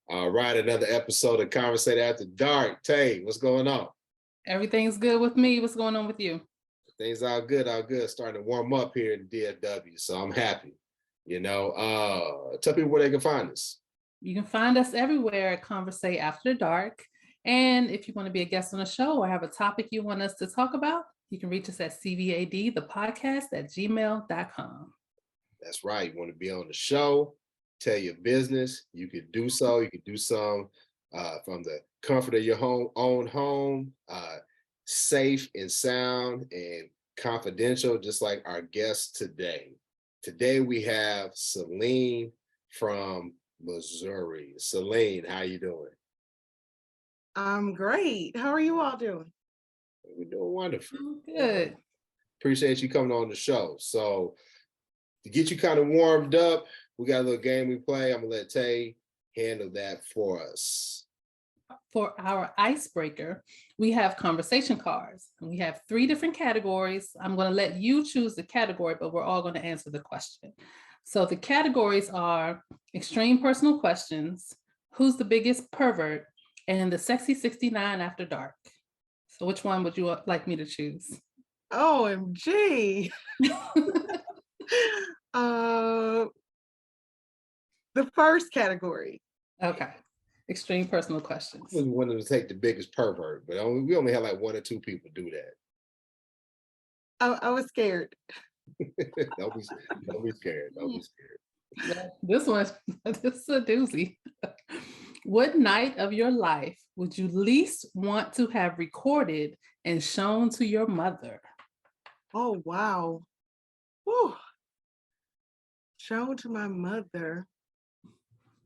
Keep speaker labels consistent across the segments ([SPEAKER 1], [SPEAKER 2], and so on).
[SPEAKER 1] All right, another episode of Conversate After Dark. Tay, what's going on?
[SPEAKER 2] Everything's good with me. What's going on with you?
[SPEAKER 1] Things all good, all good. Starting to warm up here in DFW, so I'm happy. Tell people where they can find us.
[SPEAKER 2] You can find us everywhere at Conversate After Dark. And if you want to be a guest on the show or have a topic you want us to talk about, you can reach us at CVAD, the podcast at gmail.com.
[SPEAKER 1] That's right. You want to be on the show, tell your business, you can do so. You can do some from the comfort of your own home, safe and sound and confidential, just like our guest today. Today we have Celine from Missouri. Celine, how you doing?
[SPEAKER 3] I'm great. How are you all doing?
[SPEAKER 1] We're doing wonderful.
[SPEAKER 2] Good.
[SPEAKER 1] Appreciate you coming on the show. So to get you kind of warmed up, we got a little game we play. I'm gonna let Tay handle that for us.
[SPEAKER 2] For our icebreaker, we have conversation cards. And we have 3 different categories. I'm going to let you choose the category, but we're all going to answer the question. So the categories are extreme personal questions, who's the biggest pervert, and the sexy 69 after dark. So which one would you like me to choose?
[SPEAKER 3] OMG. The first category.
[SPEAKER 2] Okay. Extreme personal questions.
[SPEAKER 1] We wanted to take the biggest pervert, but we only had like 1 or 2 people do that.
[SPEAKER 3] I was scared.
[SPEAKER 1] Don't be scared. Don't be scared.
[SPEAKER 2] This is a doozy. What night of your life would you least want to have recorded and shown to your mother?
[SPEAKER 3] Oh, wow. Whew. Shown to my mother.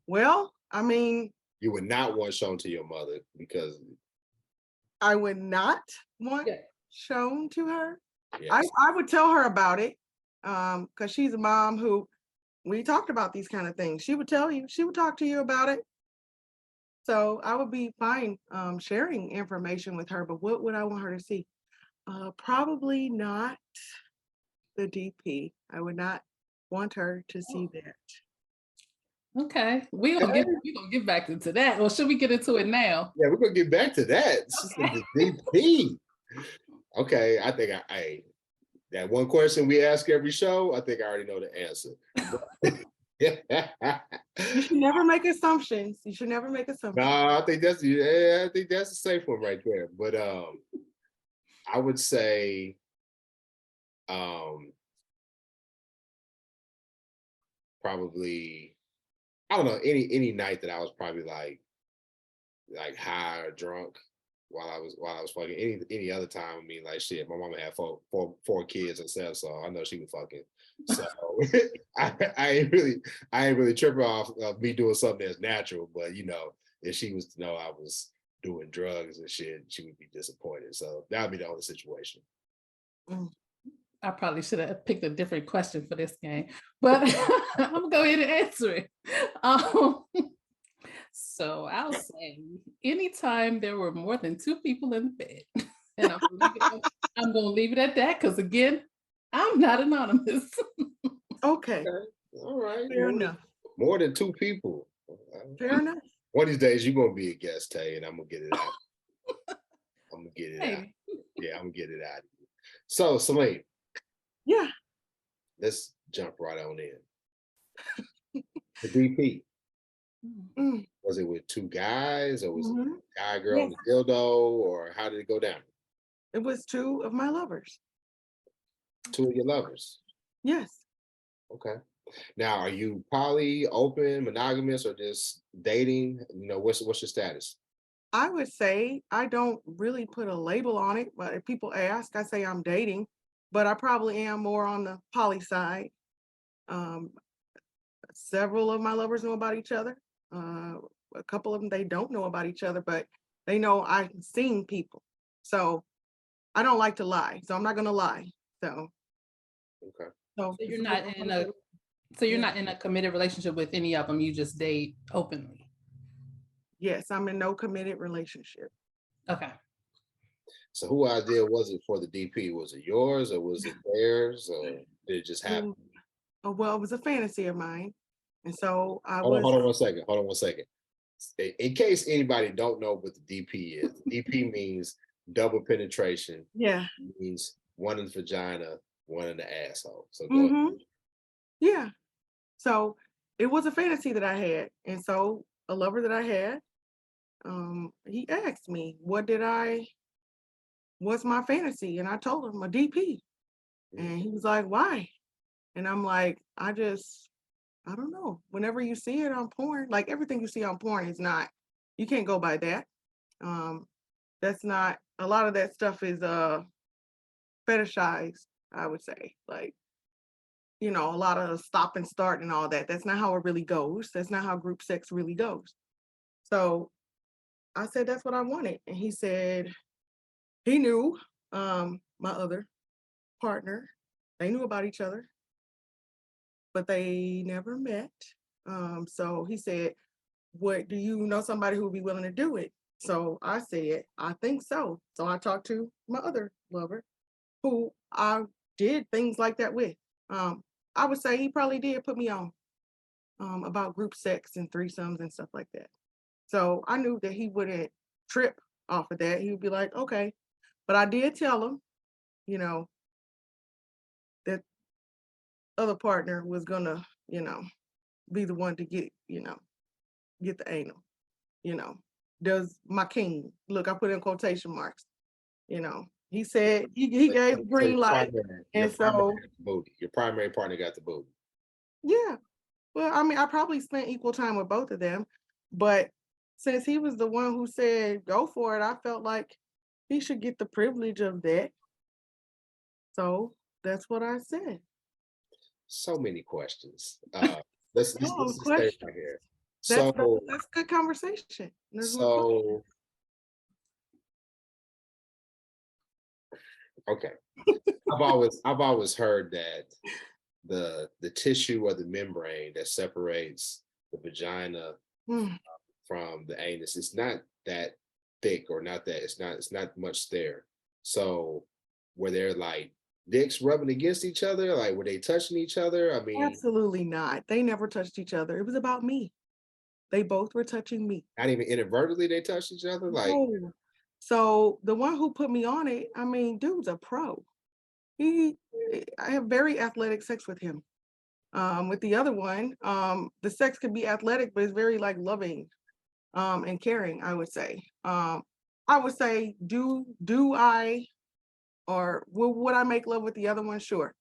[SPEAKER 3] Well, I mean,
[SPEAKER 1] You would not want shown to your mother because
[SPEAKER 3] I would not want shown to her.
[SPEAKER 1] yes.
[SPEAKER 3] I would tell her about it because she's a mom who, we talked about these kind of things. She would tell you, she would talk to you about it. So I would be fine sharing information with her, but what would I want her to see? Probably not the DP. I would not want her to see that.
[SPEAKER 2] Okay, we're gonna get back into that. Or should we get into it now?
[SPEAKER 1] Yeah, we're gonna get back to that.
[SPEAKER 2] Okay.
[SPEAKER 1] The DP. Okay, I think that one question we ask every show, I think I already know the answer.
[SPEAKER 3] You should never make assumptions. You should never make assumptions.
[SPEAKER 1] No, I think that's a safe one right there. But I would say probably, I don't know, any night that I was probably like high or drunk while I was fucking. Any other time, I mean, like shit, my mama had four kids herself, so I know she was fucking. So I ain't really tripping off of me doing something that's natural, but if she was to know I was doing drugs and shit, she would be disappointed. So that would be the only situation.
[SPEAKER 2] I probably should have picked a different question for this game, but I'm gonna go ahead and answer it. So I'll say anytime there were more than 2 people in the bed, and I'm gonna leave it at that because again, I'm not anonymous.
[SPEAKER 3] Okay.
[SPEAKER 1] All right.
[SPEAKER 3] Fair enough.
[SPEAKER 1] More than 2 people.
[SPEAKER 3] Fair enough.
[SPEAKER 1] One of these days you're gonna be a guest, Tay, and I'm gonna get it out. I'm gonna get it out. Yeah, I'm gonna get it out of you. So Celine.
[SPEAKER 3] Yeah.
[SPEAKER 1] Let's jump right on in. The DP. Was it with 2 guys, or was it a guy, girl, and a dildo, or how did it go down?
[SPEAKER 3] It was 2 of my lovers.
[SPEAKER 1] 2 of your lovers.
[SPEAKER 3] Yes.
[SPEAKER 1] Okay. Now, are you poly, open, monogamous, or just dating? What's your status?
[SPEAKER 3] I would say I don't really put a label on it, but if people ask, I say I'm dating, but I probably am more on the poly side. Several of my lovers know about each other. A couple of them, they don't know about each other, but they know I've seen people. So I don't like to lie. So I'm not going to lie. So.
[SPEAKER 1] Okay.
[SPEAKER 2] So you're not in a committed relationship with any of them. You just date openly.
[SPEAKER 3] Yes, I'm in no committed relationship.
[SPEAKER 2] Okay.
[SPEAKER 1] So who idea was it for the DP? Was it yours or was it theirs, or did it just happen?
[SPEAKER 3] Well, it was a fantasy of mine. And so
[SPEAKER 1] Hold on one second. in case anybody don't know what the DP is, DP means double penetration.
[SPEAKER 3] Yeah.
[SPEAKER 1] It means one in the vagina, one in the asshole. So go ahead.
[SPEAKER 3] Mm-hmm. Yeah. So it was a fantasy that I had. And so a lover that I had, he asked me, what's my fantasy? And I told him a DP. And he was like, why? And I'm like, I don't know. Whenever you see it on porn, like everything you see on porn is not, you can't go by that. That's not, a lot of that stuff is fetishized, I would say. Like, a lot of stop and start and all that. That's not how it really goes. That's not how group sex really goes. So I said, that's what I wanted. And he said, he knew my other partner, they knew about each other, but they never met. So he said, what, do you know somebody who would be willing to do it? So I said, I think so. So I talked to my other lover who I did things like that with. I would say he probably did put me on about group sex and threesomes and stuff like that. So I knew that he wouldn't trip off of that. He would be like, okay. But I did tell him, that other partner was gonna, be the one to get the anal, does my king. Look, I put in quotation marks, he said he gave the green light. And so
[SPEAKER 1] your primary partner got the booty.
[SPEAKER 3] yeah. Well, I mean, I probably spent equal time with both of them, but since he was the one who said go for it, I felt like he should get the privilege of that. So that's what I said.
[SPEAKER 1] So many questions. Let's stay
[SPEAKER 3] Question.
[SPEAKER 1] right here.
[SPEAKER 3] That's good conversation. There's more questions.
[SPEAKER 1] Okay. I've always heard that the tissue or the membrane that separates the vagina from the anus is not that thick, or not that it's not much there. So were there like dicks rubbing against each other? Like, were they touching each other? I mean,
[SPEAKER 3] Absolutely not. They never touched each other. It was about me. They both were touching me.
[SPEAKER 1] not even inadvertently they touched each other. Like,
[SPEAKER 3] No. So the one who put me on it, I mean, dude's a pro. I have very athletic sex with him. With the other one, the sex could be athletic, but it's very like loving, and caring, I would say. I would say, do I, or would I make love with the other one? Sure.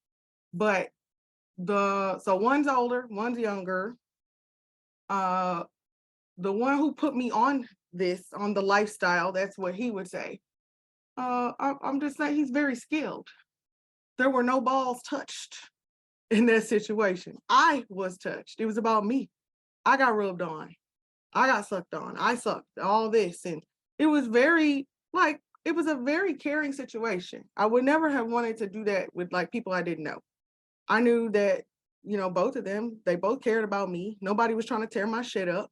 [SPEAKER 3] But so one's older, one's younger. The one who put me on the lifestyle, that's what he would say. I'm just saying he's very skilled. There were no balls touched in that situation. I was touched. It was about me. I got rubbed on. I got sucked on. I sucked all this. And it was it was a very caring situation. I would never have wanted to do that with like people I didn't know. I knew that, both of them, they both cared about me. Nobody was trying to tear my shit up.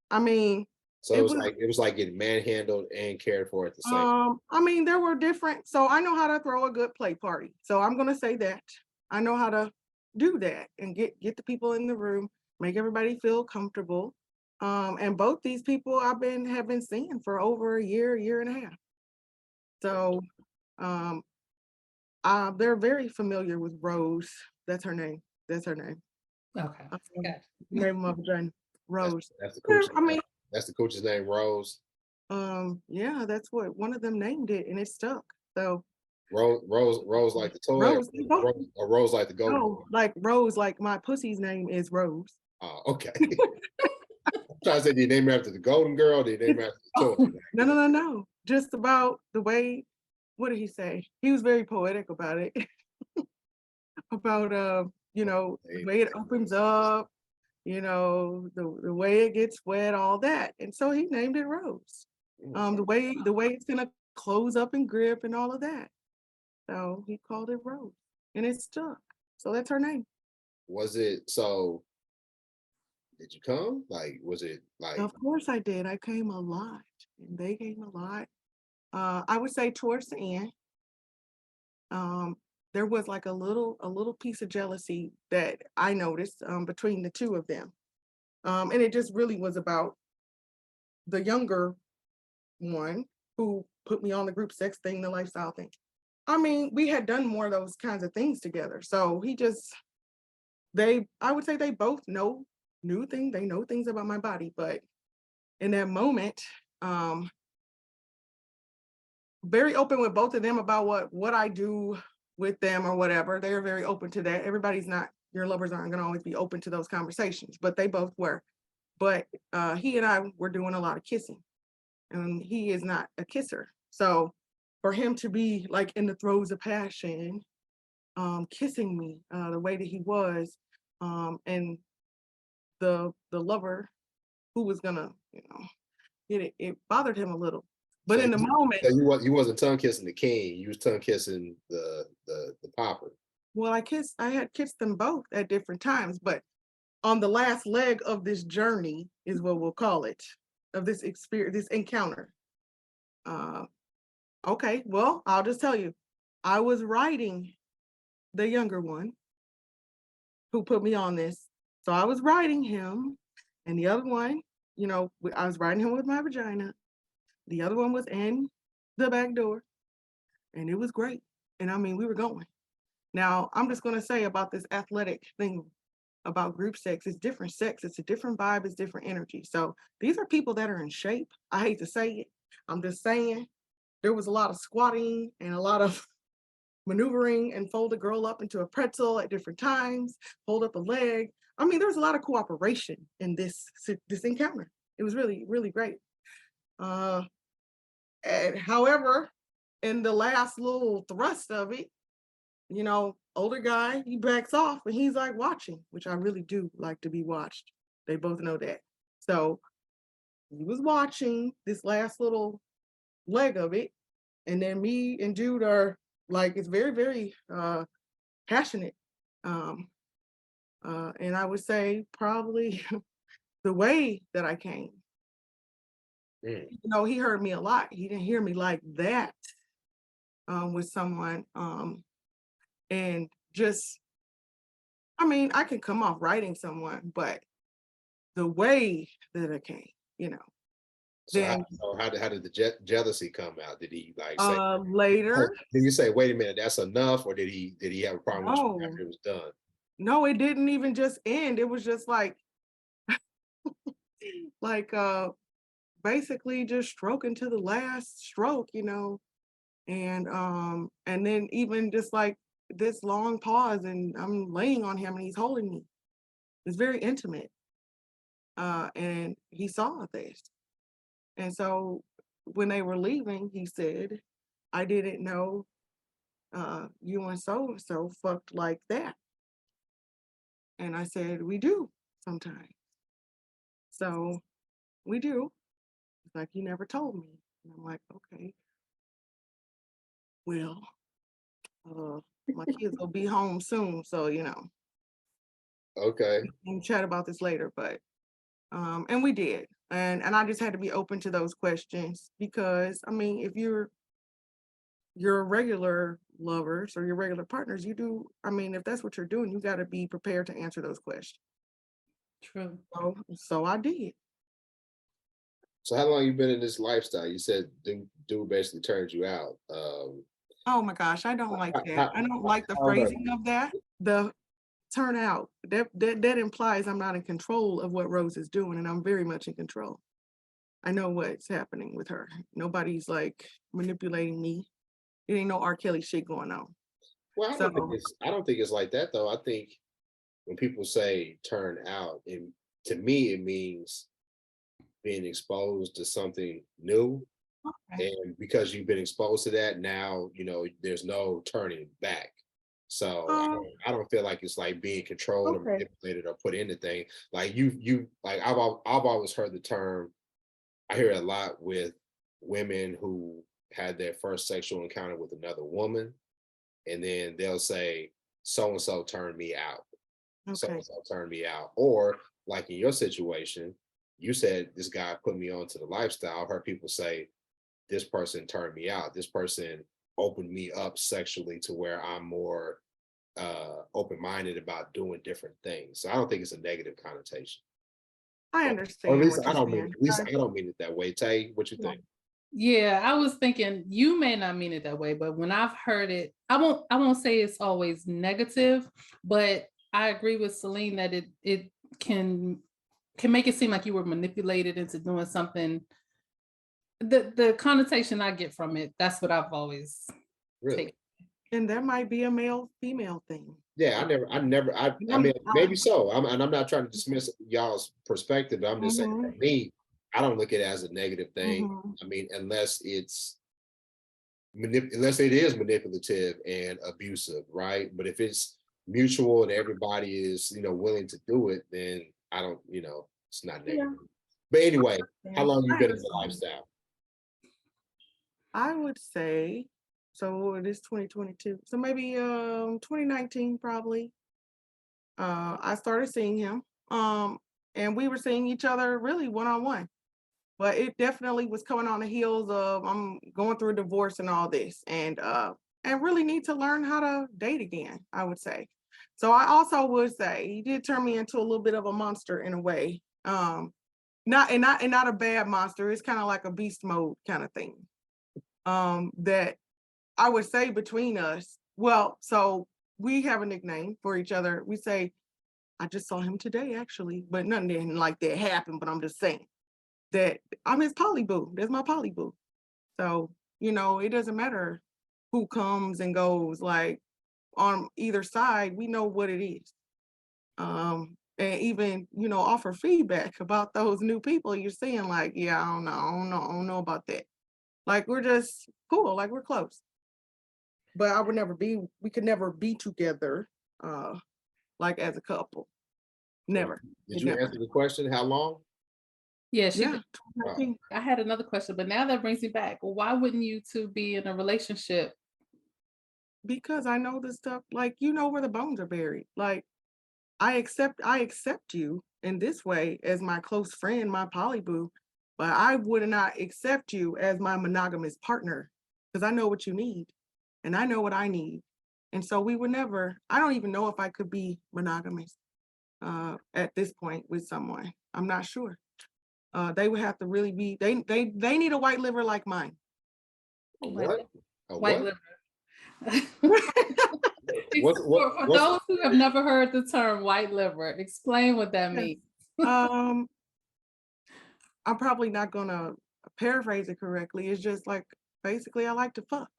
[SPEAKER 3] I mean,
[SPEAKER 1] so it was like getting manhandled and cared for at the same.
[SPEAKER 3] I mean, there were different. So I know how to throw a good play party. So I'm gonna say that I know how to do that and get the people in the room, make everybody feel comfortable. And both these people have been seeing for over a year and a half. So they're very familiar with Rose. That's her name.
[SPEAKER 2] Okay.
[SPEAKER 3] Name of Jane Rose.
[SPEAKER 1] That's the coach's
[SPEAKER 3] I mean,
[SPEAKER 1] that's the coach's name, Rose.
[SPEAKER 3] yeah, that's what one of them named it, and it stuck. So
[SPEAKER 1] Rose like the toy, or Rose like the goat.
[SPEAKER 3] No, like Rose, like my pussy's name is Rose.
[SPEAKER 1] Oh, okay. I'm trying to say, did you name her after the Golden Girl? Did you name her after the toy?
[SPEAKER 3] No. Just about the way. What did he say? He was very poetic about it. About the way it opens up, the way it gets wet, all that. And so he named it Rose. The way it's gonna close up and grip and all of that. So he called it Rose, and it stuck. So that's her name.
[SPEAKER 1] Was it so? Did you come? Like, was it like?
[SPEAKER 3] Of course I did. I came a lot, and they came a lot. I would say towards the end, there was like a little piece of jealousy that I noticed between the two of them. And it just really was about the younger one who put me on the group sex thing, the lifestyle thing. I mean, we had done more of those kinds of things together. So I would say they both know they know things about my body, but in that moment, very open with both of them about what I do with them or whatever. They're very open to that. Your lovers aren't going to always be open to those conversations, but they both were. But he and I were doing a lot of kissing, and he is not a kisser. So for him to be like in the throes of passion, kissing me the way that he was, and the lover who was gonna, it bothered him a little. But
[SPEAKER 1] So
[SPEAKER 3] in the moment,
[SPEAKER 1] you wasn't tongue kissing the king. You was tongue kissing the popper.
[SPEAKER 3] well, I had kissed them both at different times, but on the last leg of this journey is what we'll call it, of this experience, this encounter. Okay, well, I'll just tell you, I was riding the younger one who put me on this. So I was riding him, and the other one, I was riding him with my vagina. The other one was in the back door, and it was great. And I mean, we were going. Now, I'm just going to say about this athletic thing about group sex, it's different sex, it's a different vibe, it's different energy. So these are people that are in shape. I hate to say it. I'm just saying there was a lot of squatting and a lot of maneuvering and fold a girl up into a pretzel at different times, hold up a leg. I mean, there was a lot of cooperation in this encounter. It was really, really great. And however, in the last little thrust of it, older guy, he backs off and he's like watching, which I really do like to be watched. They both know that. So he was watching this last little leg of it. And then me and Jude are like, it's very, very passionate. And I would say probably the way that I came. He heard me a lot. He didn't hear me like that with someone. And just, I mean, I can come off writing someone, but the way that it came,
[SPEAKER 1] So
[SPEAKER 3] then
[SPEAKER 1] how did the jealousy come out? Did he like say
[SPEAKER 3] later,
[SPEAKER 1] did you say, wait a minute, that's enough, or did he have a problem with you
[SPEAKER 3] no,
[SPEAKER 1] after it was done?
[SPEAKER 3] no, it didn't even just end. It was just like basically just stroking to the last stroke, and then even just like this long pause, and I'm laying on him and he's holding me. It's very intimate. And he saw this. And so when they were leaving, he said, I didn't know you and so fucked like that. And I said, we do sometimes. So we do. It's like, you never told me. And I'm like, okay, well, my kids will be home soon. So,
[SPEAKER 1] Okay.
[SPEAKER 3] we can chat about this later, but, and we did. And I just had to be open to those questions because, I mean, if you're your regular lovers or your regular partners, if that's what you're doing, you got to be prepared to answer those questions.
[SPEAKER 2] True.
[SPEAKER 3] So I did.
[SPEAKER 1] So how long you been in this lifestyle? You said dude basically turned you out.
[SPEAKER 3] Oh my gosh, I don't like that. I don't like the
[SPEAKER 1] how long-
[SPEAKER 3] phrasing of that. The turnout, that implies I'm not in control of what Rose is doing, and I'm very much in control. I know what's happening with her. Nobody's like manipulating me. It ain't no R. Kelly shit going on.
[SPEAKER 1] Well, I don't think it's like that though. I think when people say turn out, to me it means being exposed to something new.
[SPEAKER 3] Okay.
[SPEAKER 1] And because you've been exposed to that, now there's no turning back. So I don't feel like it's like being controlled or
[SPEAKER 3] Okay.
[SPEAKER 1] manipulated or put in the thing. Like you like I've always heard the term. I hear it a lot with women who had their first sexual encounter with another woman, and then they'll say, "So and so turned me out. So
[SPEAKER 3] Okay.
[SPEAKER 1] and so turned me out." Or like in your situation, you said this guy put me onto the lifestyle. I've heard people say, "This person turned me out. This person opened me up sexually to where I'm more open-minded about doing different things." So I don't think it's a negative connotation.
[SPEAKER 3] I
[SPEAKER 1] Or at
[SPEAKER 3] understand
[SPEAKER 1] least
[SPEAKER 3] what
[SPEAKER 1] I
[SPEAKER 3] you're
[SPEAKER 1] don't mean.
[SPEAKER 3] saying.
[SPEAKER 1] At least I don't mean it that way. Tay, what you think?
[SPEAKER 2] Yeah, I was thinking you may not mean it that way, but when I've heard it, I won't say it's always negative, but I agree with Celine that it can make it seem like you were manipulated into doing something. The connotation I get from it, that's what I've always
[SPEAKER 1] Really?
[SPEAKER 2] taken.
[SPEAKER 3] And that might be a male female thing.
[SPEAKER 1] Yeah, I mean, maybe so. I'm not trying to dismiss y'all's perspective, but I'm just saying for me, I don't look at it as a negative thing. I mean, unless it is manipulative and abusive, right? But if it's mutual and everybody is, willing to do it, then I don't, it's not negative. But anyway, how long you been in the lifestyle?
[SPEAKER 3] I would say, so it is 2022. So maybe 2019 probably. I started seeing him. And we were seeing each other really one-on-one. But it definitely was coming on the heels of I'm going through a divorce and all this, and really need to learn how to date again, I would say. So I also would say he did turn me into a little bit of a monster in a way. Not a bad monster. It's kind of like a beast mode kind of thing. That I would say between us. Well, so we have a nickname for each other. We say, I just saw him today, actually, but nothing like that happened. But I'm just saying that I'm his poly boo. That's my poly boo. So, it doesn't matter who comes and goes, like on either side, we know what it is. And even, offer feedback about those new people you're seeing, like, yeah, I don't know about that. Like, we're just cool, like we're close. But we could never be together, like as a couple. Never.
[SPEAKER 1] Did you answer the question? How long?
[SPEAKER 2] Yeah,
[SPEAKER 3] Yeah.
[SPEAKER 2] I had another question, but now that brings me back. Why wouldn't you two be in a relationship?
[SPEAKER 3] Because I know this stuff, like, where the bones are buried. Like, I accept you in this way as my close friend, my polyboo, but I would not accept you as my monogamous partner because I know what you need and I know what I need. And so we would never, I don't even know if I could be monogamous at this point with someone. I'm not sure. They would have to really be, they need a white liver like mine.
[SPEAKER 1] What?
[SPEAKER 2] White liver.
[SPEAKER 1] What,
[SPEAKER 2] For those who have never heard the term white liver, explain what that means.
[SPEAKER 3] I'm probably not gonna paraphrase it correctly. It's just like basically I like to fuck.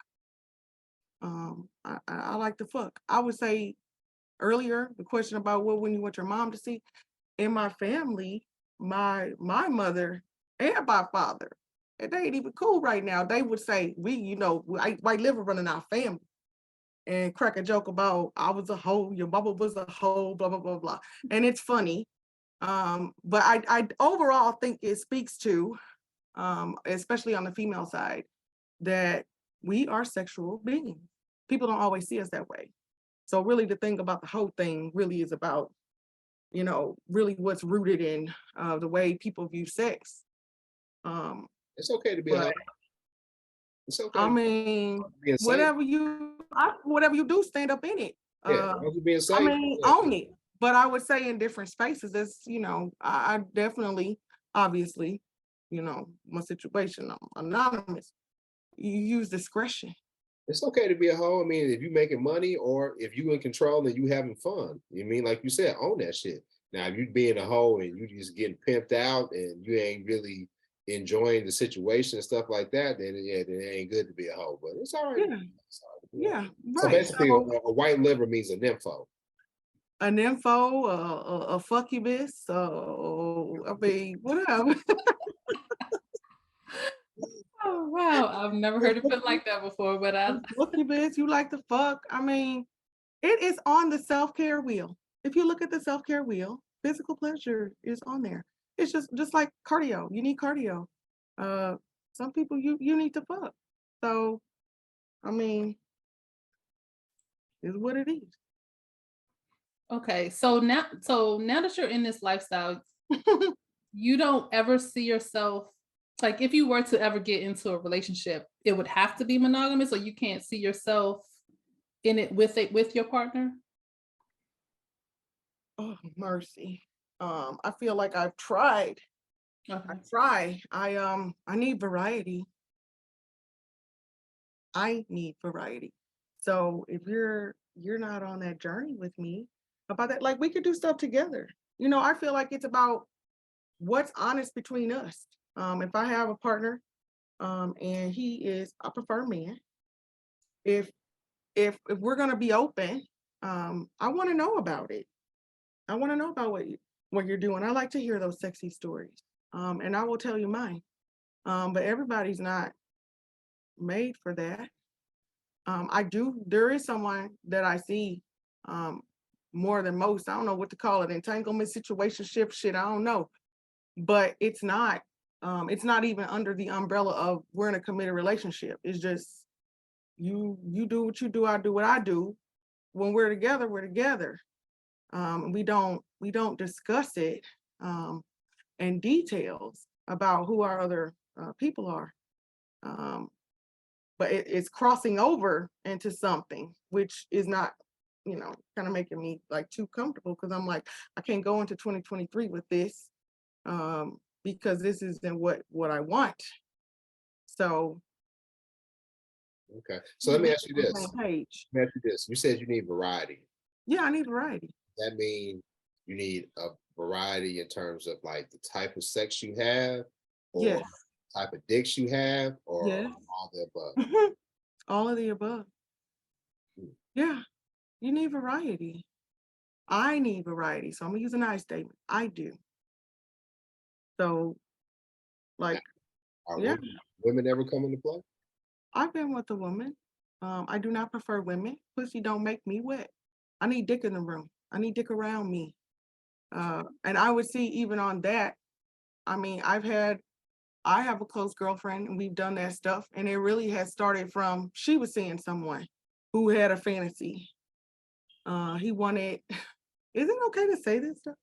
[SPEAKER 3] I like to fuck. I would say earlier the question about what when you want your mom to see in my family, my mother and my father, and they ain't even cool right now. They would say white liver running our family. And crack a joke about I was a hoe, your mama was a hoe, blah, blah, blah, blah. And it's funny. But I overall think it speaks to, especially on the female side, that we are sexual beings. People don't always see us that way. So really the thing about the whole thing really is about, really what's rooted in the way people view sex.
[SPEAKER 1] It's okay to be a hoe. It's okay.
[SPEAKER 3] I mean, whatever you do, stand up in it.
[SPEAKER 1] Yeah, being safe.
[SPEAKER 3] I mean, own it. But I would say in different spaces, it's, I definitely, obviously, my situation, I'm anonymous. You use discretion.
[SPEAKER 1] It's okay to be a hoe. I mean, if you making money or if you in control and you having fun, like you said, own that shit. Now, if you being a hoe and you just getting pimped out and you ain't really enjoying the situation and stuff like that, then it ain't good to be a hoe. But it's all right.
[SPEAKER 3] Yeah. Yeah. Right.
[SPEAKER 1] So basically, a white liver means a nympho.
[SPEAKER 3] A nympho, a fuckubus, I mean, whatever.
[SPEAKER 2] Oh wow, I've never heard it put like that before, but
[SPEAKER 3] Succubus, you like to fuck. I mean, it is on the self-care wheel. If you look at the self-care wheel, physical pleasure is on there. It's just like cardio. You need cardio. Some people you need to fuck. So, I mean, is what it is.
[SPEAKER 2] Okay, so now that you're in this lifestyle, you don't ever see yourself, like if you were to ever get into a relationship, it would have to be monogamous, or you can't see yourself in it with your partner?
[SPEAKER 3] Oh, mercy. I feel like I've tried.
[SPEAKER 2] Okay.
[SPEAKER 3] I need variety. I need variety. So if you're not on that journey with me about that, like we could do stuff together. I feel like it's about what's honest between us. If I have a partner, and I prefer men. If if we're gonna be open, I want to know about it. I want to know about what you're doing. I like to hear those sexy stories. And I will tell you mine. But everybody's not made for that. There is someone that I see um, more than most. I don't know what to call it, entanglement, situationship, shit, I don't know. But it's not even under the umbrella of we're in a committed relationship. It's just you do what you do, I do what I do. When we're together, we're together. We don't discuss it in details about who our other people are. Um, but it's crossing over into something which is not, kind of making me like too comfortable because I'm like, I can't go into 2023 with this because this isn't what I want. So
[SPEAKER 1] Okay. So let me ask you
[SPEAKER 3] on the
[SPEAKER 1] this.
[SPEAKER 3] same page.
[SPEAKER 1] Let me ask you this. You said you need variety.
[SPEAKER 3] Yeah, I need variety.
[SPEAKER 1] That mean you need a variety in terms of like the type of sex you have, or
[SPEAKER 3] Yes.
[SPEAKER 1] type of dicks you have, or
[SPEAKER 3] Yes.
[SPEAKER 1] all the above.
[SPEAKER 3] All of the above.
[SPEAKER 1] Mm.
[SPEAKER 3] Yeah, you need variety. I need variety. So I'm gonna use an I statement. I do. So
[SPEAKER 1] Now,
[SPEAKER 3] like,
[SPEAKER 1] are
[SPEAKER 3] yeah,
[SPEAKER 1] women ever come into play?
[SPEAKER 3] I've been with a woman. I do not prefer women. Pussy don't make me wet. I need dick in the room. I need dick around me. And I would see even on that. I mean, I have a close girlfriend and we've done that stuff. And it really has started from she was seeing someone who had a fantasy. He wanted, is it okay to say this stuff?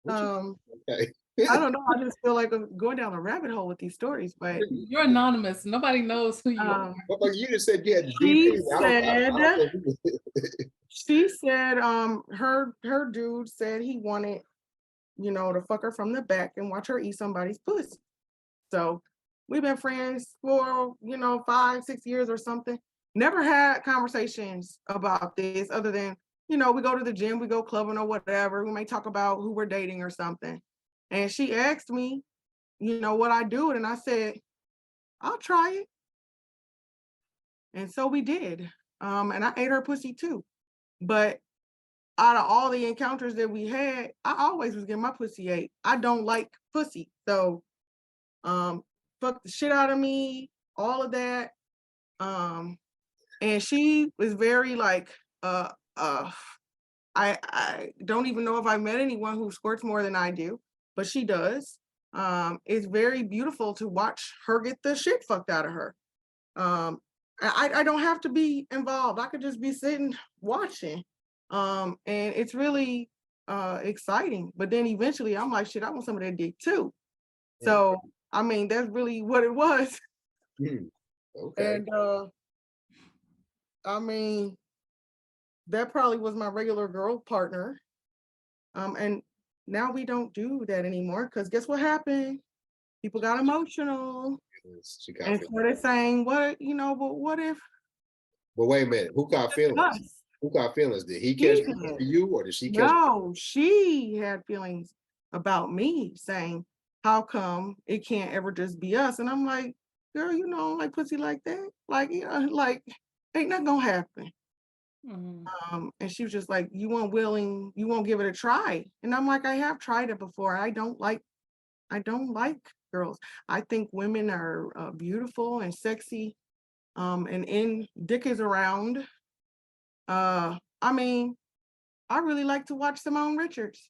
[SPEAKER 1] What you
[SPEAKER 3] Um,
[SPEAKER 1] okay?
[SPEAKER 3] I don't know. I just feel like I'm going down a rabbit hole with these stories, but
[SPEAKER 2] You're anonymous. Nobody knows who you are.
[SPEAKER 1] But you just said you had the
[SPEAKER 3] she
[SPEAKER 1] DP.
[SPEAKER 3] said,
[SPEAKER 1] I don't think we-
[SPEAKER 3] her dude said he wanted, to fuck her from the back and watch her eat somebody's pussy. So we've been friends for, 5, 6 years or something. Never had conversations about this other than, we go to the gym, we go clubbing or whatever. We may talk about who we're dating or something. And she asked me, what I do it. And I said, I'll try it. And so we did. And I ate her pussy too. But out of all the encounters that we had, I always was getting my pussy ate. I don't like pussy. So fuck the shit out of me, all of that. And she was very like, I don't even know if I met anyone who squirts more than I do, but she does. It's very beautiful to watch her get the shit fucked out of her. I don't have to be involved. I could just be sitting watching. And it's really exciting. But then eventually I'm like, shit, I want some of that dick too. So I mean, that's really what it was.
[SPEAKER 1] Okay.
[SPEAKER 3] And I mean, that probably was my regular girl partner. And now we don't do that anymore because guess what happened? People got emotional
[SPEAKER 1] She caught
[SPEAKER 3] and
[SPEAKER 1] feelings.
[SPEAKER 3] started saying, but what if
[SPEAKER 1] But wait a minute. Who caught feelings?
[SPEAKER 3] us?
[SPEAKER 1] Who caught feelings? Did he
[SPEAKER 3] She
[SPEAKER 1] catch
[SPEAKER 3] did.
[SPEAKER 1] feelings for you, or did she catch?
[SPEAKER 3] No, she had feelings about me saying, how come it can't ever just be us? And I'm like, girl, like pussy like that? Like, like ain't nothing gonna happen. And she was just like, you won't give it a try. And I'm like, I have tried it before. I don't like girls. I think women are beautiful and sexy. And in dick is around. I mean, I really like to watch Simone Richards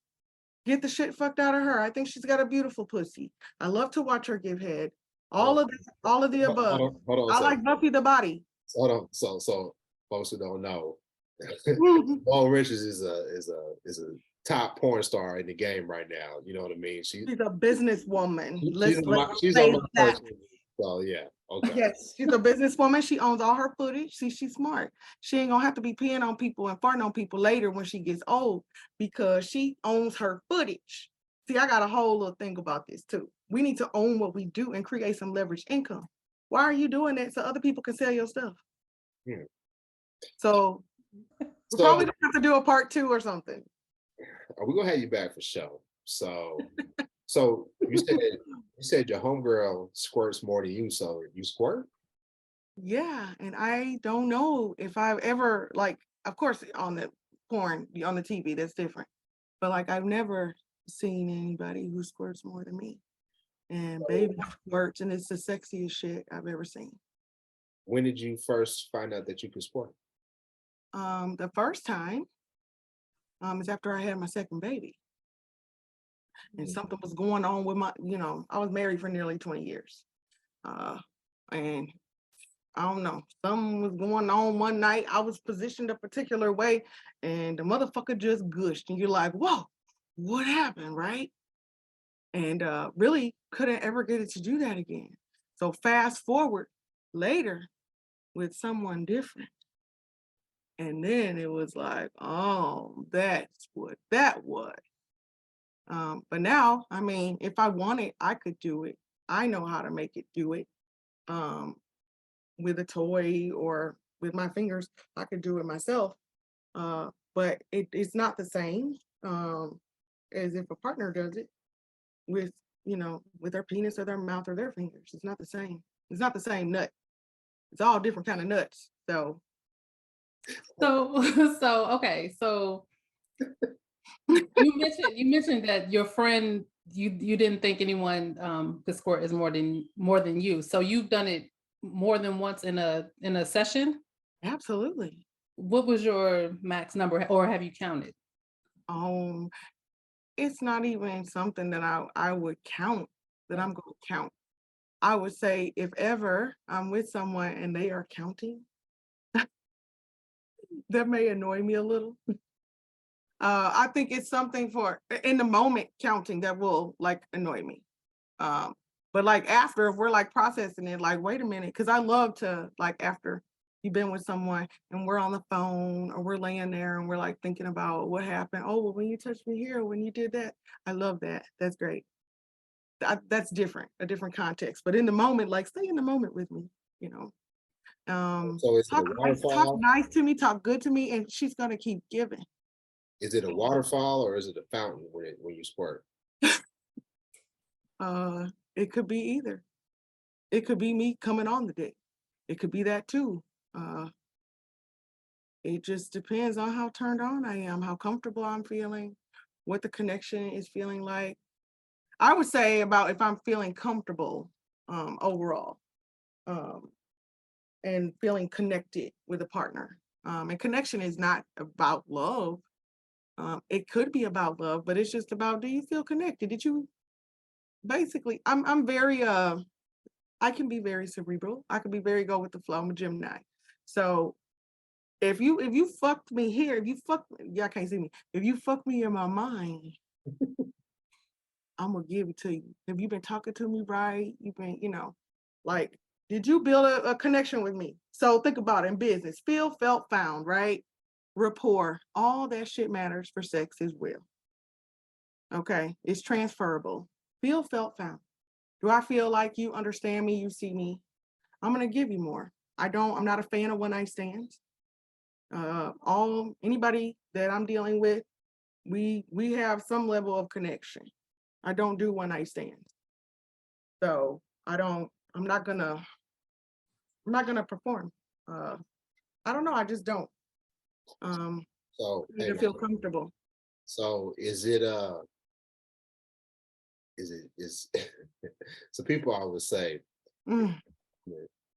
[SPEAKER 3] get the shit fucked out of her. I think she's got a beautiful pussy. I love to watch her give head. All of the above.
[SPEAKER 1] Hold on a
[SPEAKER 3] I
[SPEAKER 1] second.
[SPEAKER 3] like Buffy the Body.
[SPEAKER 1] Hold on. So folks who don't know, Paul Richards is a top porn star in the game right now. You know what I mean?
[SPEAKER 3] She's a businesswoman.
[SPEAKER 1] She's
[SPEAKER 3] Let's
[SPEAKER 1] on
[SPEAKER 3] say
[SPEAKER 1] my
[SPEAKER 3] that.
[SPEAKER 1] person. So yeah, okay.
[SPEAKER 3] Yes, she's a businesswoman. She owns all her footage. See, she's smart. She ain't gonna have to be peeing on people and farting on people later when she gets old because she owns her footage. See, I got a whole little thing about this too. We need to own what we do and create some leverage income. Why are you doing that so other people can sell your stuff?
[SPEAKER 1] Hmm.
[SPEAKER 3] So we
[SPEAKER 1] So
[SPEAKER 3] probably don't have to do a part 2 or something.
[SPEAKER 1] we're gonna have you back for show. So you said your homegirl squirts more than you, so you squirt?
[SPEAKER 3] Yeah, and I don't know if I've ever like, of course, on the porn, on the TV, that's different. But like, I've never seen anybody who squirts more than me. And baby squirts, and it's the sexiest shit I've ever seen.
[SPEAKER 1] When did you first find out that you could squirt?
[SPEAKER 3] The first time is after I had my second baby, and something was going on with my, I was married for nearly 20 years, and I don't know, something was going on one night. I was positioned a particular way, and the motherfucker just gushed, and you're like, whoa, what happened, right? And really couldn't ever get it to do that again. So fast forward later with someone different. And then it was like, oh, that's what that was. But now, I mean, if I wanted, I could do it. I know how to make it do it. With a toy or with my fingers, I could do it myself. But it's not the same as if a partner does it with, with their penis or their mouth or their fingers. It's not the same. It's not the same nut. It's all different kind of nuts. So
[SPEAKER 2] Okay. So you mentioned that your friend, you didn't think anyone could squirt is more than you. So you've done it more than once in a session.
[SPEAKER 3] absolutely.
[SPEAKER 2] What was your max number, or have you counted?
[SPEAKER 3] Um, it's not even something that I would count, that I'm going to count. I would say if ever I'm with someone and they are counting, that may annoy me a little. I think it's something for in the moment counting that will like annoy me. Um, but like after, if we're like processing it, like, wait a minute, because I love to like after you've been with someone and we're on the phone or we're laying there and we're like thinking about what happened. Oh, well, when you touched me here, when you did that, I love that. That's great. That's different, a different context. But in the moment, like stay in the moment with me, you know.
[SPEAKER 1] So is it a
[SPEAKER 3] Talk
[SPEAKER 1] waterfall?
[SPEAKER 3] nice to me, talk good to me, and she's gonna keep giving.
[SPEAKER 1] Is it a waterfall or is it a fountain when you squirt?
[SPEAKER 3] Uh, it could be either. It could be me coming on the dick. It could be that too. Uh, it just depends on how turned on I am, how comfortable I'm feeling, what the connection is feeling like. I would say about if I'm feeling comfortable overall, um, and feeling connected with a partner. And connection is not about love. It could be about love, but it's just about, do you feel connected? Did you basically, I'm very I can be very cerebral. I can be very go with the flow. I'm a Gemini. So if you fucked me here, if you fuck y'all can't see me. If you fuck me in my mind, I'm gonna give it to you. Have you been talking to me right? You've been, like, did you build a connection with me? So think about it in business. Feel, felt, found, right? Rapport. All that shit matters for sex as well. Okay. It's transferable. Feel, felt, found. Do I feel like you understand me? You see me? I'm gonna give you more. I'm not a fan of one night stands. Anybody that I'm dealing with, we have some level of connection. I don't do one night stands. So I'm not gonna perform. Uh, I don't know, I just don't.
[SPEAKER 1] So
[SPEAKER 3] Need to
[SPEAKER 1] hang
[SPEAKER 3] feel
[SPEAKER 1] on.
[SPEAKER 3] comfortable.
[SPEAKER 1] So is so people always say
[SPEAKER 3] Mm,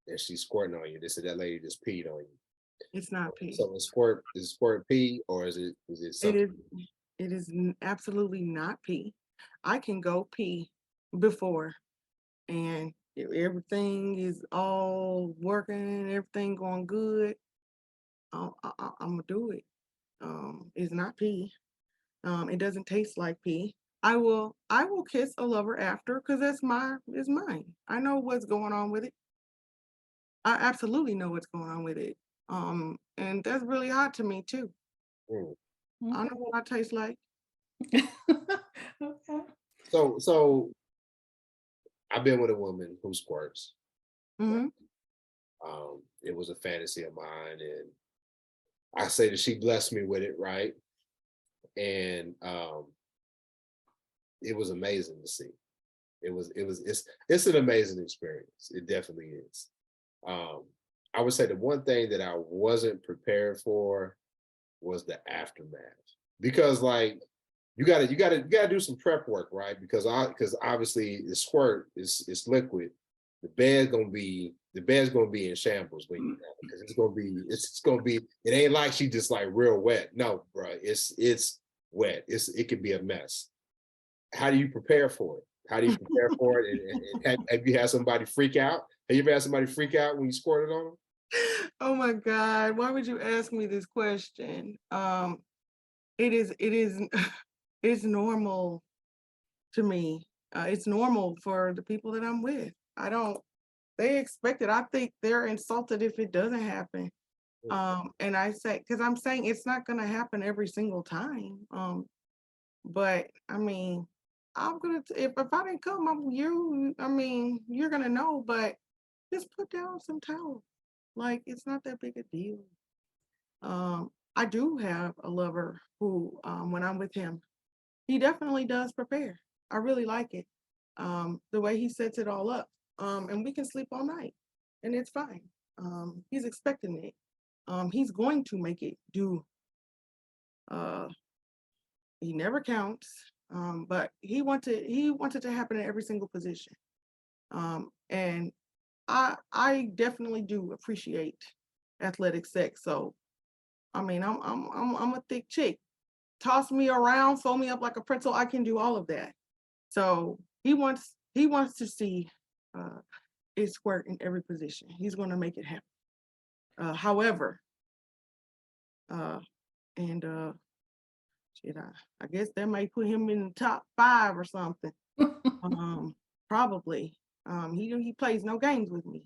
[SPEAKER 1] that she's squirting on you. They said that lady just peed on you.
[SPEAKER 3] it's not pee.
[SPEAKER 1] So is squirt pee or is it
[SPEAKER 3] It
[SPEAKER 1] something?
[SPEAKER 3] is absolutely not pee. I can go pee before and if everything is all working, everything going good. I'm gonna do it. It's not pee. It doesn't taste like pee. I will kiss a lover after because is mine. I know what's going on with it. I absolutely know what's going on with it. And that's really hot to me too.
[SPEAKER 1] Mm.
[SPEAKER 3] I know what I taste like.
[SPEAKER 2] Okay.
[SPEAKER 1] So I've been with a woman who squirts.
[SPEAKER 3] Hmm.
[SPEAKER 1] It was a fantasy of mine, and I say that she blessed me with it, right? And it was amazing to see. It's an amazing experience. It definitely is. Um, I would say the one thing that I wasn't prepared for was the aftermath. Because like you gotta do some prep work, right? Because obviously the squirt is liquid. The bed's gonna be in shambles when you because it's gonna be it ain't like she just like real wet. No, bro, it's wet. It could be a mess. How do you prepare for it? How do you prepare for it? And have you had somebody freak out? Have you ever had somebody freak out when you squirted on them?
[SPEAKER 3] Oh my God, why would you ask me this question? It is it's normal to me. It's normal for the people that I'm with. I don't they expect it. I think they're insulted if it doesn't happen. And I say, because I'm saying it's not gonna happen every single time. But I mean, if I didn't come, I mean, you're gonna know, but just put down some towels. Like it's not that big a deal. I do have a lover who, when I'm with him, he definitely does prepare. I really like it. The way he sets it all up. And we can sleep all night and it's fine. He's expecting it. He's going to make it do. Uh, he never counts. But he wants it to happen in every single position. And I definitely do appreciate athletic sex. So I mean, I'm a thick chick. Toss me around, fold me up like a pretzel. I can do all of that. So he wants to see uh, it squirt in every position. He's going to make it happen. However, uh, and shit, I guess that might put him in the top 5 or something. Probably. He plays no games with me.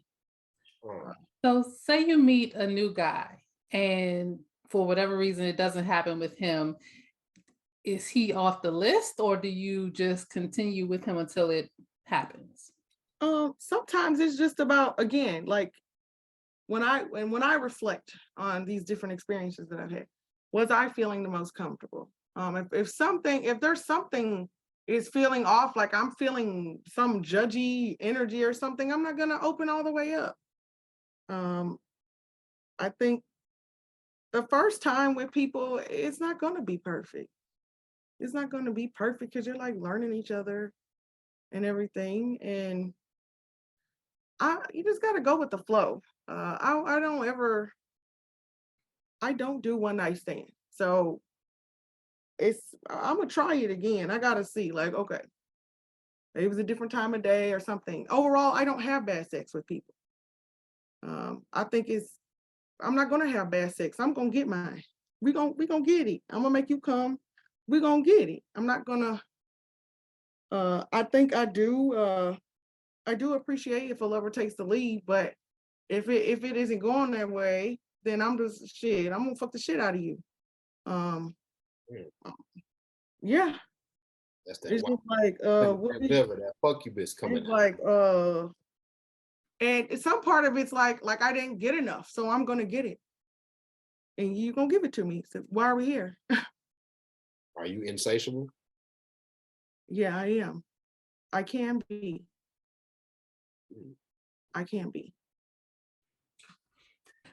[SPEAKER 1] Oh,
[SPEAKER 2] So say you meet a new guy and for whatever reason it doesn't happen with him, is he off the list or do you just continue with him until it happens?
[SPEAKER 3] Sometimes it's just about, again, like when I reflect on these different experiences that I've had, was I feeling the most comfortable? If there's something is feeling off, like I'm feeling some judgy energy or something, I'm not gonna open all the way up. Um, I think the first time with people, it's not gonna be perfect. It's not gonna be perfect because you're like learning each other and everything, and you just gotta go with the flow. I don't do one night stand. So I'm gonna try it again. I gotta see, like, okay, it was a different time of day or something. Overall, I don't have bad sex with people. I think I'm not gonna have bad sex. I'm gonna get mine. We gonna get it. I'm gonna make you come. We gonna get it. I'm not gonna. I think I do appreciate if a lover takes the lead, but if it isn't going that way, then I'm just shit. I'm gonna fuck the shit out of you. Um,
[SPEAKER 1] mm,
[SPEAKER 3] yeah,
[SPEAKER 1] that's that
[SPEAKER 3] it's
[SPEAKER 1] wild
[SPEAKER 3] just like
[SPEAKER 1] liver, that funcubus coming
[SPEAKER 3] it's
[SPEAKER 1] out.
[SPEAKER 3] like and some part of it's like I didn't get enough, so I'm gonna get it, and you gonna give it to me. So why are we here?
[SPEAKER 1] Are you insatiable?
[SPEAKER 3] Yeah, I am. I can be.
[SPEAKER 1] Mm.
[SPEAKER 3] I can be.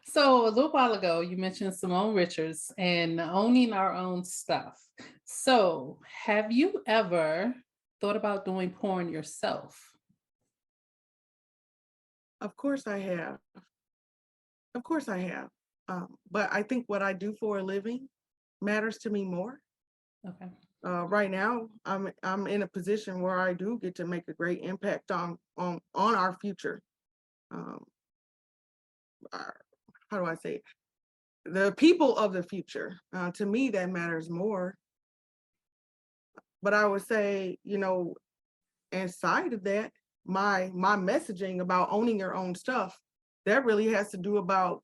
[SPEAKER 2] So a little while ago, you mentioned Simone Richards and owning our own stuff. So have you ever thought about doing porn yourself?
[SPEAKER 3] Of course I have. Of course I have. But I think what I do for a living matters to me more.
[SPEAKER 2] Okay.
[SPEAKER 3] Right now, I'm in a position where I do get to make a great impact on our future. Um, our, how do I say it? The people of the future. To me, that matters more. But I would say, inside of that, my messaging about owning your own stuff, that really has to do about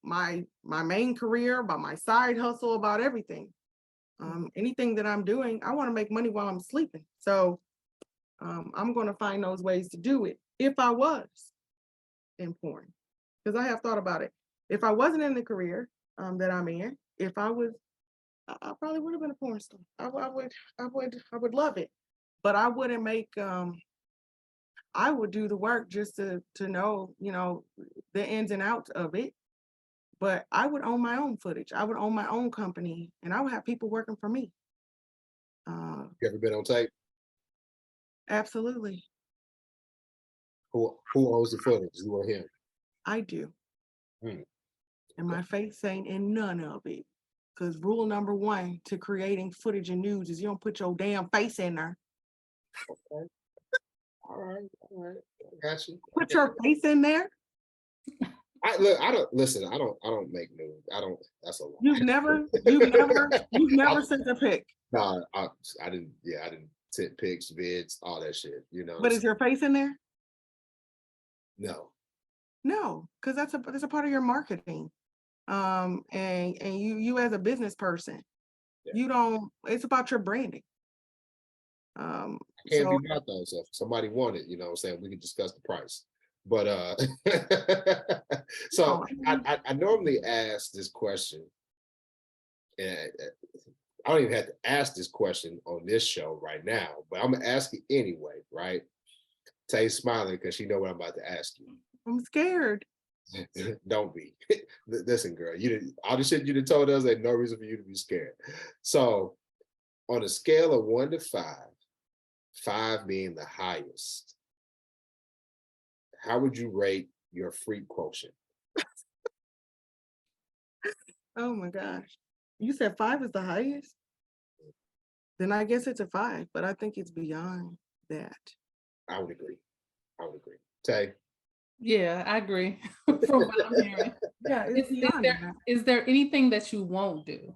[SPEAKER 3] my main career, about my side hustle, about everything. Anything that I'm doing, I want to make money while I'm sleeping. So I'm going to find those ways to do it if I was in porn, because I have thought about it. If I wasn't in the career that I'm in, if I was, I probably would have been a porn star. I would love it, but I wouldn't make. I would do the work just to know, the ins and outs of it. But I would own my own footage. I would own my own company, and I would have people working for me.
[SPEAKER 1] You ever been on tape?
[SPEAKER 3] Absolutely,
[SPEAKER 1] Who owns the footage? You or him?
[SPEAKER 3] I do.
[SPEAKER 1] Hmm.
[SPEAKER 3] And my face ain't in none of it. Because rule number one to creating footage and news is you don't put your damn face in there.
[SPEAKER 1] Okay. All right. I got you.
[SPEAKER 3] Put your face in there.
[SPEAKER 1] I don't make news. That's a lie.
[SPEAKER 3] You've never sent a pic.
[SPEAKER 1] No, I didn't. Yeah, I didn't send pics, vids, all that shit.
[SPEAKER 3] But is your face in there?
[SPEAKER 1] No.
[SPEAKER 3] No, because that's a part of your marketing. And you as a business person, you don't. It's about your branding.
[SPEAKER 1] I can't be bought though. So if somebody wanted, what I'm saying, we can discuss the price. But so I normally ask this question, and I don't even have to ask this question on this show right now, but I'm gonna ask it anyway, right? Tay's smiling because she know what I'm about to ask you.
[SPEAKER 3] I'm scared.
[SPEAKER 1] Don't be. Listen, girl, all the shit you done told us, there's no reason for you to be scared. So on a scale of 1 to 5, 5 being the highest, how would you rate your freak quotient?
[SPEAKER 3] Oh my gosh. You said 5 is the highest? Then I guess it's a 5, but I think it's beyond that.
[SPEAKER 1] I would agree. Tay?
[SPEAKER 2] Yeah, I agree from what I'm hearing.
[SPEAKER 3] Yeah, it's beyond that.
[SPEAKER 2] Is there anything that you won't do?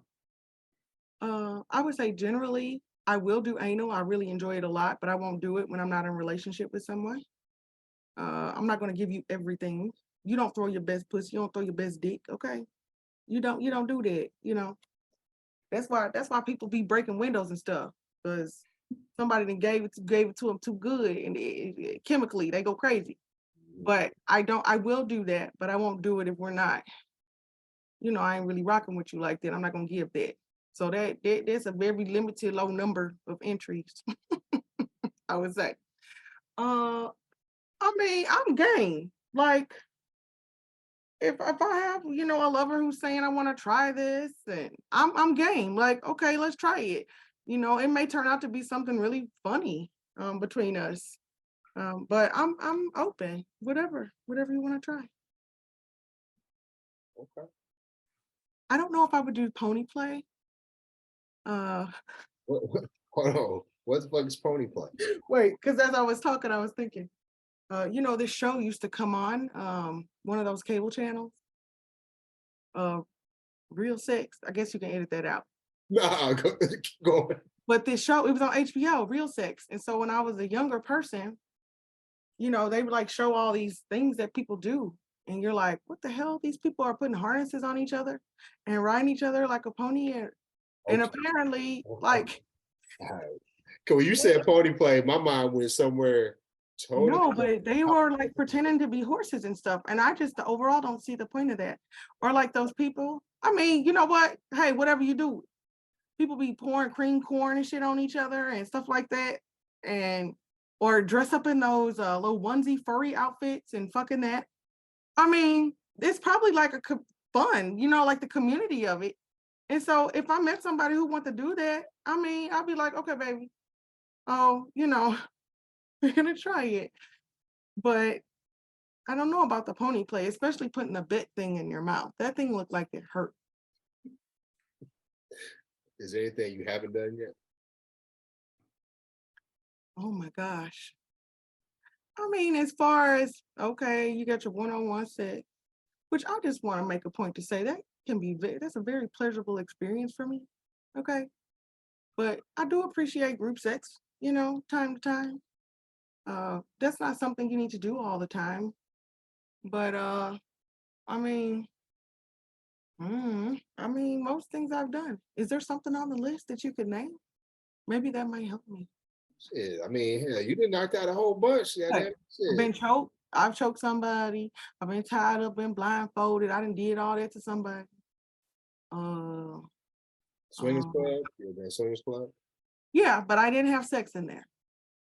[SPEAKER 3] I would say generally, I will do anal. I really enjoy it a lot, but I won't do it when I'm not in a relationship with someone. I'm not going to give you everything. You don't throw your best pussy. You don't throw your best dick. Okay. You don't do that. That's why people be breaking windows and stuff, because somebody then gave it to them too good, and chemically they go crazy. But I will do that, but I won't do it if we're not, I ain't really rocking with you like that. I'm not going to give that. So there's a very limited low number of entries, I would say. I mean, I'm game. Like, if I have, a lover who's saying I want to try this, and I'm game. Like, okay, let's try it. It may turn out to be something really funny between us. But I'm open. Whatever you want to try.
[SPEAKER 1] Okay.
[SPEAKER 3] I don't know if I would do pony play.
[SPEAKER 1] Hold on. What the fuck is pony play?
[SPEAKER 3] Wait, because as I was talking, I was thinking, this show used to come on one of those cable channels. Real Sex. I guess you can edit that out.
[SPEAKER 1] Nah, go on.
[SPEAKER 3] But this show, it was on HBO, Real Sex. And so when I was a younger person, they would like show all these things that people do. And you're like, what the hell? These people are putting harnesses on each other and riding each other like a pony. And apparently, like.
[SPEAKER 1] When you said pony play, my mind went somewhere totally.
[SPEAKER 3] No, but they were like pretending to be horses and stuff. And I just overall don't see the point of that. Or like those people. I mean, you know what? Hey, whatever you do. People be pouring cream corn and shit on each other and stuff like that. Or dress up in those little onesie furry outfits and fucking that. I mean, it's probably like fun, like the community of it. And so if I met somebody who want to do that, I mean, I'll be like, okay, baby. Oh, we're gonna try it. But I don't know about the pony play, especially putting a bit thing in your mouth. That thing looked like it hurt.
[SPEAKER 1] Is there anything you haven't done yet?
[SPEAKER 3] Oh my gosh. I mean, as far as, okay, you got your one-on-one sex, which I just want to make a point to say that's a very pleasurable experience for me. Okay. But I do appreciate group sex, time to time. That's not something you need to do all the time. But I mean, most things I've done. Is there something on the list that you could name? Maybe that might help me.
[SPEAKER 1] Shit, I mean, hell, you did knock out a whole bunch. Yeah,
[SPEAKER 3] Hey,
[SPEAKER 1] damn
[SPEAKER 3] I've been
[SPEAKER 1] shit.
[SPEAKER 3] choked. I've choked somebody. I've been tied up, been blindfolded. I done did all that to somebody. Uh,
[SPEAKER 1] Swingers
[SPEAKER 3] um,
[SPEAKER 1] club. You been swingers club.
[SPEAKER 3] yeah, but I didn't have sex in there.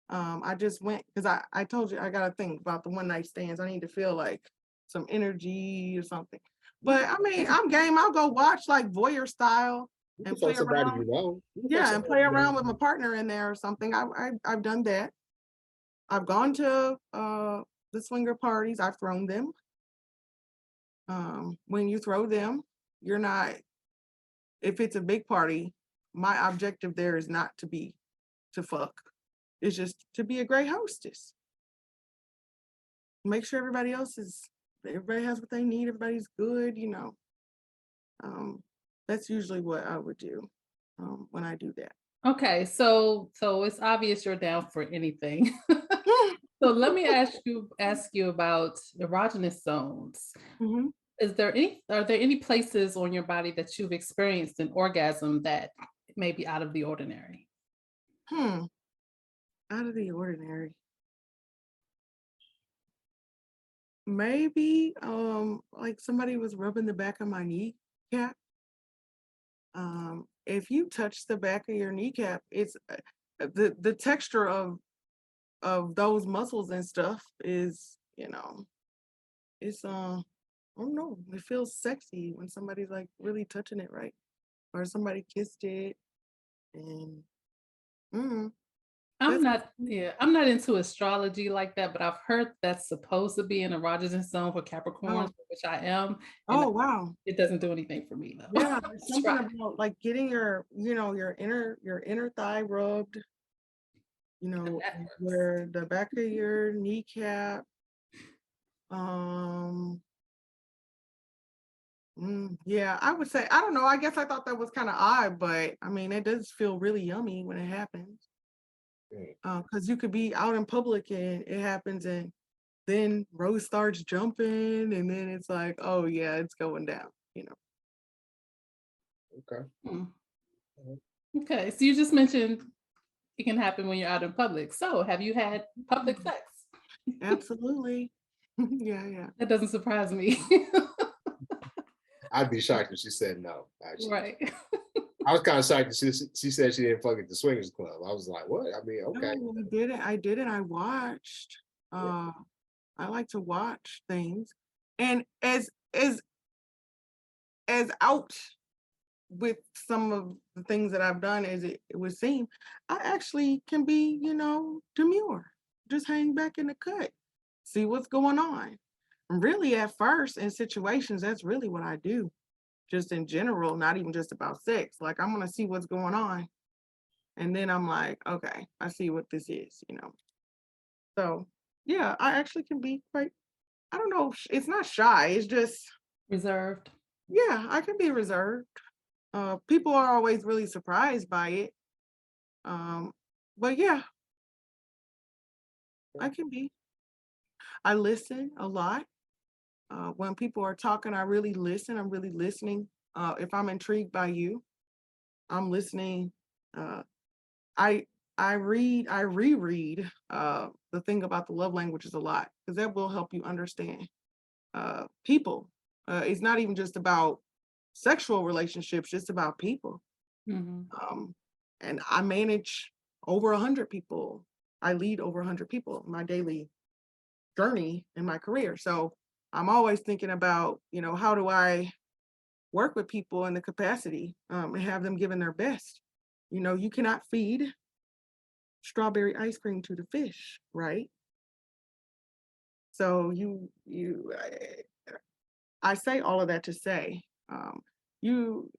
[SPEAKER 3] I just went because I told you I gotta think about the one night stands. I need to feel like some energy or something. But I mean, I'm game. I'll go watch like voyeur style
[SPEAKER 1] You can
[SPEAKER 3] and
[SPEAKER 1] fuck
[SPEAKER 3] play
[SPEAKER 1] somebody
[SPEAKER 3] around.
[SPEAKER 1] you know. You can fuck
[SPEAKER 3] Yeah, and
[SPEAKER 1] somebody
[SPEAKER 3] play
[SPEAKER 1] you
[SPEAKER 3] around
[SPEAKER 1] know.
[SPEAKER 3] with my partner in there or something. I've done that. I've gone to the swinger parties. I've thrown them. When you throw them, you're not. If it's a big party, my objective there is not to fuck. It's just to be a great hostess. Make sure everybody has what they need, everybody's good. Um, that's usually what I would do when I do that.
[SPEAKER 2] Okay, so it's obvious you're down for anything. So let me ask you about erogenous zones.
[SPEAKER 3] hmm
[SPEAKER 2] Are there any places on your body that you've experienced an orgasm that may be out of the ordinary?
[SPEAKER 3] Hmm. Out of the ordinary. Maybe like somebody was rubbing the back of my kneecap. If you touch the back of your kneecap, it's the texture of those muscles and stuff is, it's I don't know, it feels sexy when somebody's like really touching it right, or somebody kissed it, and mm, that's
[SPEAKER 2] I'm not into astrology like that, but I've heard that's supposed to be an erogenous zone for Capricorns,
[SPEAKER 3] oh
[SPEAKER 2] which I am, and
[SPEAKER 3] oh wow.
[SPEAKER 2] it doesn't do anything for me though.
[SPEAKER 3] Yeah, there's something
[SPEAKER 2] Try.
[SPEAKER 3] about like getting your inner thigh rubbed,
[SPEAKER 2] That works.
[SPEAKER 3] where the back of your kneecap. Um, yeah, I would say, I don't know. I guess I thought that was kind of odd, but I mean, it does feel really yummy when it happens.
[SPEAKER 1] Mm,
[SPEAKER 3] Because you could be out in public and it happens, and then Rose starts jumping, and then it's like, oh yeah, it's going down.
[SPEAKER 1] okay.
[SPEAKER 2] Hmm.
[SPEAKER 1] Mhm.
[SPEAKER 2] Okay, so you just mentioned it can happen when you're out in public. So have you had public
[SPEAKER 3] Mhm.
[SPEAKER 2] sex?
[SPEAKER 3] Absolutely. Yeah, yeah.
[SPEAKER 2] That doesn't surprise me.
[SPEAKER 1] I'd be shocked if she said no. Actually,
[SPEAKER 2] Right.
[SPEAKER 1] I was kind of shocked that she said she didn't fuck at the swingers club. I was like, what? I mean, okay.
[SPEAKER 3] No, I didn't. I didn't. I watched.
[SPEAKER 1] Yeah.
[SPEAKER 3] Uh, I like to watch things, and as out with some of the things that I've done as it would seem, I actually can be, demure. Just hang back in the cut, see what's going on. Really, at first, in situations, that's really what I do. Just in general, not even just about sex. Like I'm gonna see what's going on. And then I'm like, okay, I see what this is. So yeah, I actually can be quite, I don't know, it's not shy. It's just,
[SPEAKER 2] Reserved.
[SPEAKER 3] yeah, I can be reserved. People are always really surprised by it. Um, but yeah, I can be. I listen a lot. When people are talking, I really listen. I'm really listening. If I'm intrigued by you, I'm listening. Uh, I I reread the thing about the love languages a lot because that will help you understand people. It's not even just about sexual relationships; it's about people.
[SPEAKER 2] Mhm.
[SPEAKER 3] Um, and I manage over 100 people. I lead over 100 people in my daily journey in my career. So I'm always thinking about, how do I work with people in the capacity and have them giving their best. You cannot feed strawberry ice cream to the fish, right? So I say all of that to say, you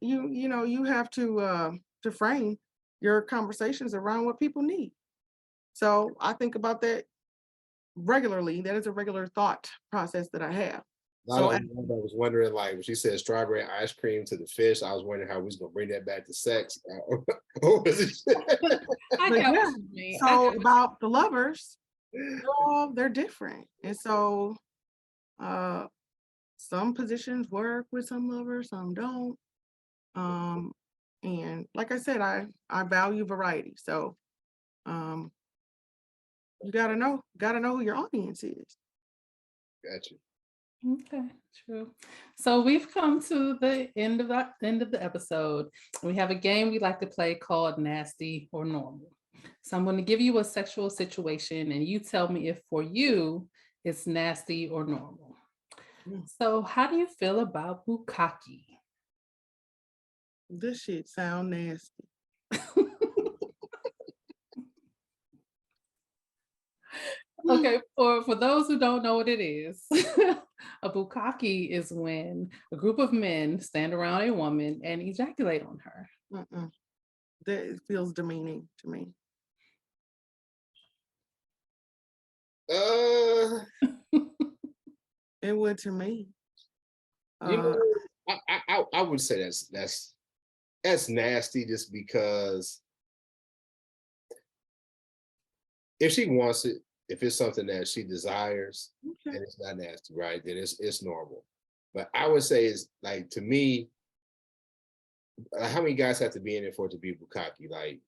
[SPEAKER 3] you have to frame your conversations around what people need. So I think about that regularly. That is a regular thought process that I have. So
[SPEAKER 1] I was wondering, like, when she said strawberry ice cream to the fish, I was wondering how we was gonna bring that back to sex. Or was it-
[SPEAKER 2] I
[SPEAKER 3] but
[SPEAKER 2] got
[SPEAKER 3] yeah,
[SPEAKER 2] what you mean.
[SPEAKER 3] so about the lovers, they're different. And so some positions work with some lovers, some don't. And like I said, I value variety. So you gotta know who your audience is.
[SPEAKER 1] Gotcha.
[SPEAKER 2] Okay, true. So we've come to the end of the episode. We have a game we like to play called Nasty or Normal. So I'm going to give you a sexual situation and you tell me if for you it's nasty or normal. So how do you feel about bukkake?
[SPEAKER 3] This shit sound nasty.
[SPEAKER 2] Okay, for those who don't know what it is, a bukkake is when a group of men stand around a woman and ejaculate on her.
[SPEAKER 3] That feels demeaning to me. It would to me.
[SPEAKER 1] You know, I would say that's nasty just because if she wants it, if it's something that she desires
[SPEAKER 3] Okay.
[SPEAKER 1] and it's not nasty, right? Then it's normal. But I would say it's like to me, how many guys have to be in it for it to be bukkake? Like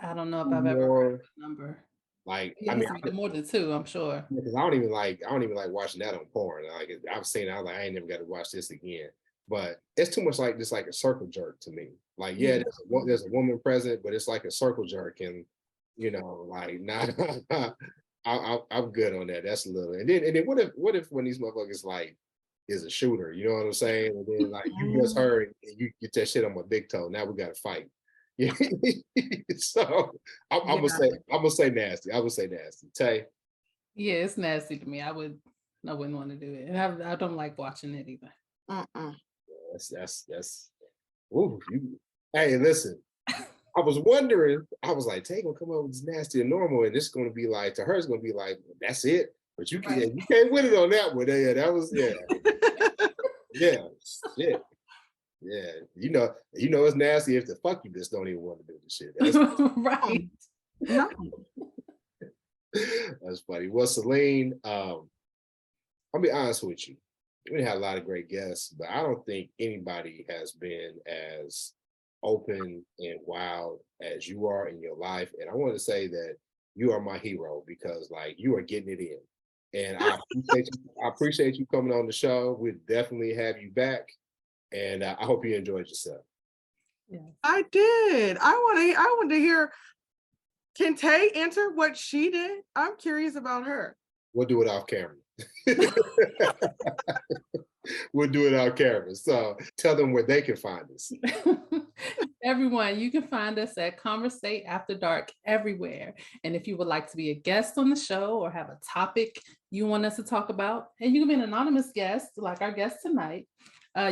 [SPEAKER 2] I don't know if I've ever heard
[SPEAKER 1] more,
[SPEAKER 2] that number.
[SPEAKER 1] like
[SPEAKER 2] It
[SPEAKER 1] I
[SPEAKER 2] has
[SPEAKER 1] mean,
[SPEAKER 2] to be more than two, I'm sure.
[SPEAKER 1] because I don't even like watching that on porn. Like I've seen it, I was like, I ain't never got to watch this again. But it's too much like just like a circle jerk to me. Like, yeah,
[SPEAKER 2] Yeah.
[SPEAKER 1] there's a woman present, but it's like a circle jerk, and you know, like not. I'm good on that. That's a little. And then what if when these motherfuckers like is a shooter? You know what I'm saying? And then like you just heard and you get that shit on my big toe. Now we got to fight. Yeah. So I'm gonna say nasty. I would say nasty. Tay.
[SPEAKER 2] Yeah, it's nasty to me. I wouldn't want to do it. And I don't like watching it either.
[SPEAKER 1] That's ooh, hey, listen. I was wondering, I was like, Tay gonna come up with this nasty and normal, and this is gonna be like to her, it's gonna be like, that's it. But you can you can't win it on that one. Yeah, that was yeah, shit. Yeah. You know it's nasty if the fuck you just don't even want to do the shit. That's
[SPEAKER 2] Right.
[SPEAKER 3] No.
[SPEAKER 1] that's funny. Well, Celine, I'll be honest with you. We had a lot of great guests, but I don't think anybody has been as open and wild as you are in your life. And I want to say that you are my hero because like you are getting it in. And I appreciate you coming on the show. We'll definitely have you back. And I hope you enjoyed yourself.
[SPEAKER 2] Yeah.
[SPEAKER 3] I did. I want to hear. Can Tay enter what she did? I'm curious about her.
[SPEAKER 1] We'll do it off camera. We'll do it on camera. So tell them where they can find us.
[SPEAKER 2] Everyone, you can find us at Conversate After Dark everywhere. And if you would like to be a guest on the show or have a topic you want us to talk about, and you can be an anonymous guest like our guest tonight,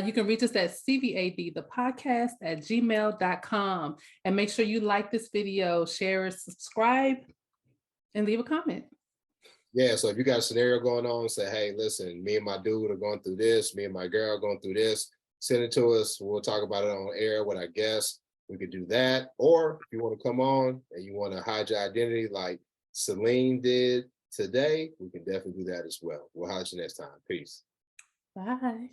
[SPEAKER 2] you can reach us at CVAD, the podcast at gmail.com. And make sure you like this video, share, subscribe, and leave a comment.
[SPEAKER 1] Yeah, so if you got a scenario going on, say, hey, listen, me and my dude are going through this, me and my girl are going through this, send it to us. We'll talk about it on air with our guests. We could do that. Or if you want to come on and you want to hide your identity like Celine did today, we can definitely do that as well. We'll holler at you next time. Peace.
[SPEAKER 2] Bye.